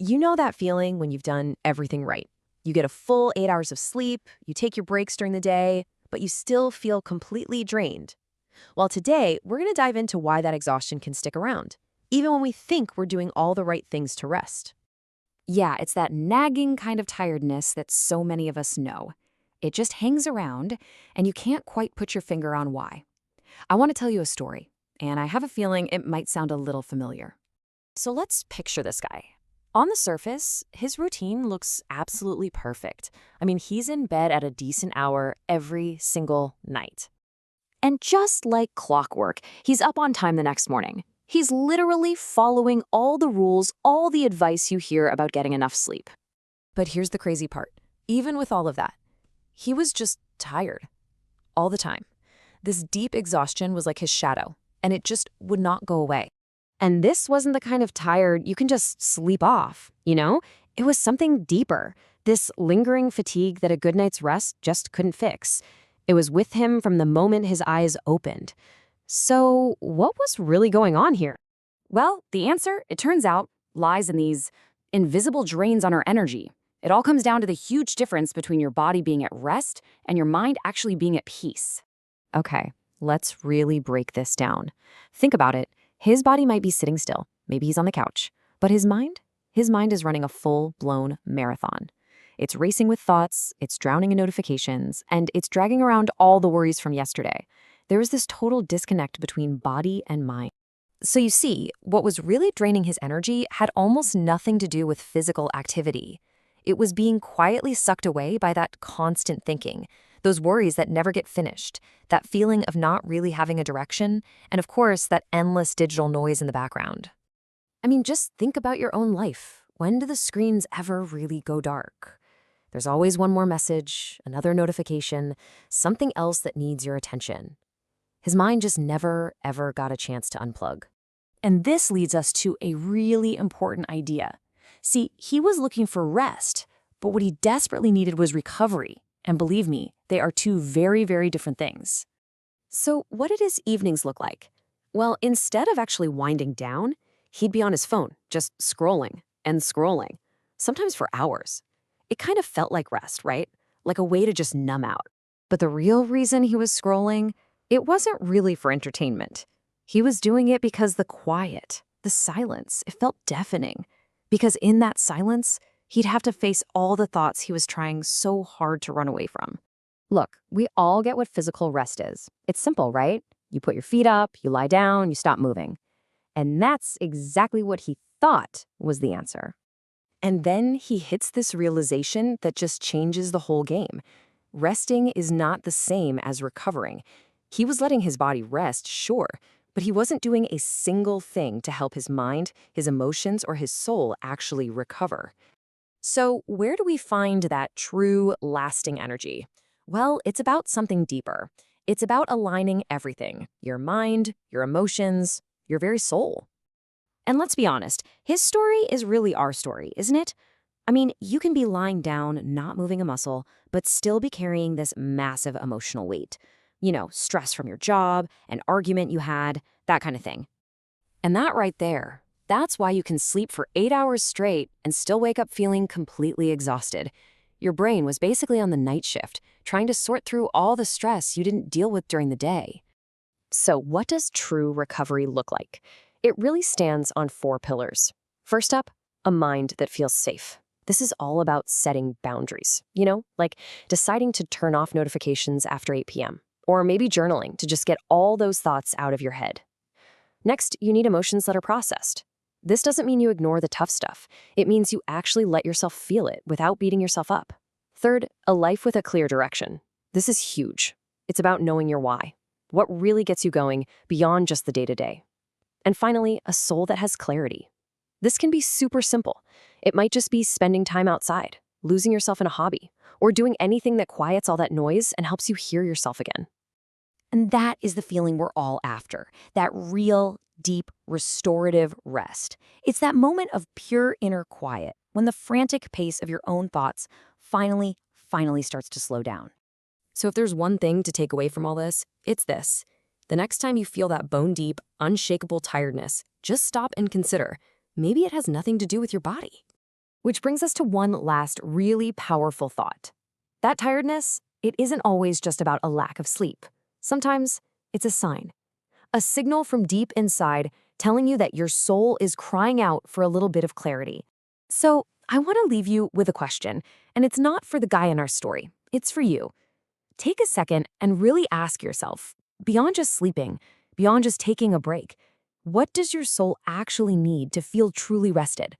You know that feeling when you've done everything right. You get a full 8 hours of sleep, you take your breaks during the day, but you still feel completely drained. Well, today, we're going to dive into why that exhaustion can stick around, even when we think we're doing all the right things to rest. Yeah, it's that nagging kind of tiredness that so many of us know. It just hangs around, and you can't quite put your finger on why. I want to tell you a story, and I have a feeling it might sound a little familiar. So let's picture this guy. On the surface, his routine looks absolutely perfect. I mean, he's in bed at a decent hour every single night. And just like clockwork, he's up on time the next morning. He's literally following all the rules, all the advice you hear about getting enough sleep. But here's the crazy part. Even with all of that, he was just tired all the time. This deep exhaustion was like his shadow, and it just would not go away. And this wasn't the kind of tired you can just sleep off, you know? It was something deeper, this lingering fatigue that a good night's rest just couldn't fix. It was with him from the moment his eyes opened. So what was really going on here? Well, the answer, it turns out, lies in these invisible drains on our energy. It all comes down to the huge difference between your body being at rest and your mind actually being at peace. Okay, let's really break this down. Think about it. His body might be sitting still, maybe he's on the couch, but his mind is running a full-blown marathon. It's racing with thoughts, it's drowning in notifications, and it's dragging around all the worries from yesterday. There is this total disconnect between body and mind. So you see, what was really draining his energy had almost nothing to do with physical activity. It was being quietly sucked away by that constant thinking, those worries that never get finished, that feeling of not really having a direction, and of course, that endless digital noise in the background. I mean, just think about your own life. When do the screens ever really go dark? There's always one more message, another notification, something else that needs your attention. His mind just never, ever got a chance to unplug. And this leads us to a really important idea. See, he was looking for rest, but what he desperately needed was recovery. And believe me, they are two very, very different things. So what did his evenings look like? Well, instead of actually winding down, he'd be on his phone, just scrolling and scrolling, sometimes for hours. It kind of felt like rest, right? Like a way to just numb out. But the real reason he was scrolling, it wasn't really for entertainment. He was doing it because the quiet, the silence, it felt deafening. Because in that silence, he'd have to face all the thoughts he was trying so hard to run away from. Look, we all get what physical rest is. It's simple, right? You put your feet up, you lie down, you stop moving. And that's exactly what he thought was the answer. And then he hits this realization that just changes the whole game. Resting is not the same as recovering. He was letting his body rest, sure, but he wasn't doing a single thing to help his mind, his emotions, or his soul actually recover. So where do we find that true, lasting energy? Well, it's about something deeper. It's about aligning everything, your mind, your emotions, your very soul. And let's be honest, his story is really our story, isn't it? I mean, you can be lying down, not moving a muscle, but still be carrying this massive emotional weight. You know, stress from your job, an argument you had, that kind of thing. And that right there, that's why you can sleep for 8 hours straight and still wake up feeling completely exhausted. Your brain was basically on the night shift, trying to sort through all the stress you didn't deal with during the day. So what does true recovery look like? It really stands on 4 pillars. First up, a mind that feels safe. This is all about setting boundaries, like deciding to turn off notifications after 8 p.m., or maybe journaling to just get all those thoughts out of your head. Next, you need emotions that are processed. This doesn't mean you ignore the tough stuff. It means you actually let yourself feel it without beating yourself up. Third, a life with a clear direction. This is huge. It's about knowing your why. What really gets you going beyond just the day-to-day. And finally, a soul that has clarity. This can be super simple. It might just be spending time outside, losing yourself in a hobby, or doing anything that quiets all that noise and helps you hear yourself again. And that is the feeling we're all after, that real, deep, restorative rest. It's that moment of pure inner quiet when the frantic pace of your own thoughts finally starts to slow down. So if there's one thing to take away from all this, it's this. The next time you feel that bone-deep, unshakable tiredness, just stop and consider. Maybe it has nothing to do with your body. Which brings us to one last really powerful thought. That tiredness, it isn't always just about a lack of sleep. Sometimes it's a sign, a signal from deep inside telling you that your soul is crying out for a little bit of clarity. So I want to leave you with a question, and it's not for the guy in our story, it's for you. Take a second and really ask yourself, beyond just sleeping, beyond just taking a break, what does your soul actually need to feel truly rested?